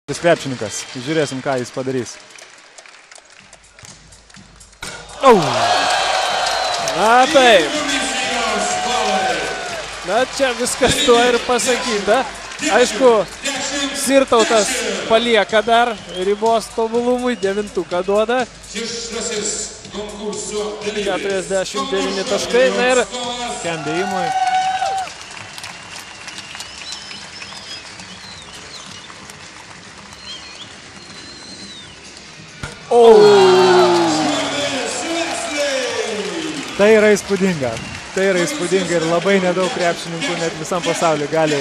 Krepšininkas. Žiūrėsim, ką jis padarys. Na taip. Na čia viskas tuo ir pasakyta. Aišku, Sirtautas palieka dar ribos tobulumui, 9-ką duoda. 49 taškai. Na ir Kem dėjimui. Tai yra įspūdinga. Tai yra įspūdinga ir labai nedaug krepšininkų net visam pasauliu gali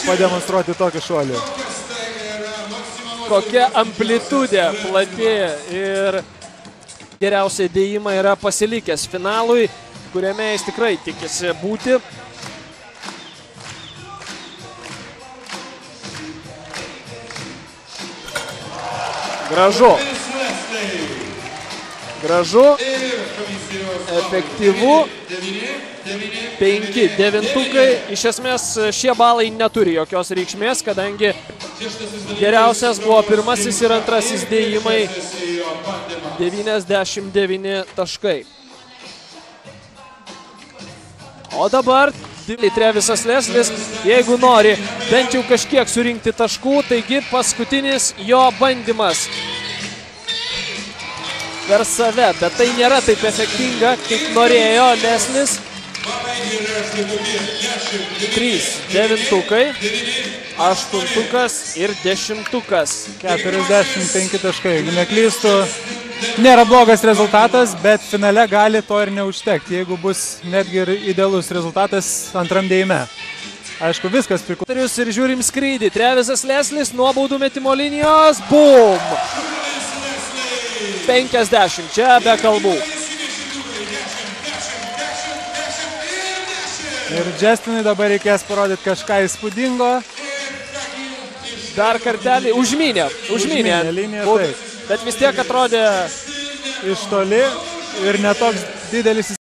pademonstruoti tokį šuolį. kokia amplitudė platėja ir geriausią dėjimą yra pasilikęs finalui, kuriame jis tikrai tikisi būti. Gražu. Gražu. Efektyvu. 5-9. Iš esmės šie balai neturi jokios reikšmės, kadangi geriausias buvo pirmasis ir antrasis dėjimai. 99 taškai. O dabar Trevisas Leslis, jeigu nori bent jau kažkiek surinkti taškų, taigi paskutinis jo bandymas per save, bet tai nėra taip efektinga, kaip norėjo Leslis. 3 9-ką, 8-ką ir 10-ką. 45 taškai, jeigu neklystu. Nėra blogas rezultatas, bet finale gali to ir neužtekti, jeigu bus netgi ir idealus rezultatas antram dėjime. Aišku, viskas priklauso. Ir žiūrim skrydį. Trevisas Leslis nuo baudų metimo linijos. Bum! 50. Čia be kalbų. Ir Justinui dabar reikės parodyti kažką įspūdingo. Dar kartelį. Užmynė. Linija, taip. Bet vis tiek atrodė iš toli ir netoks didelis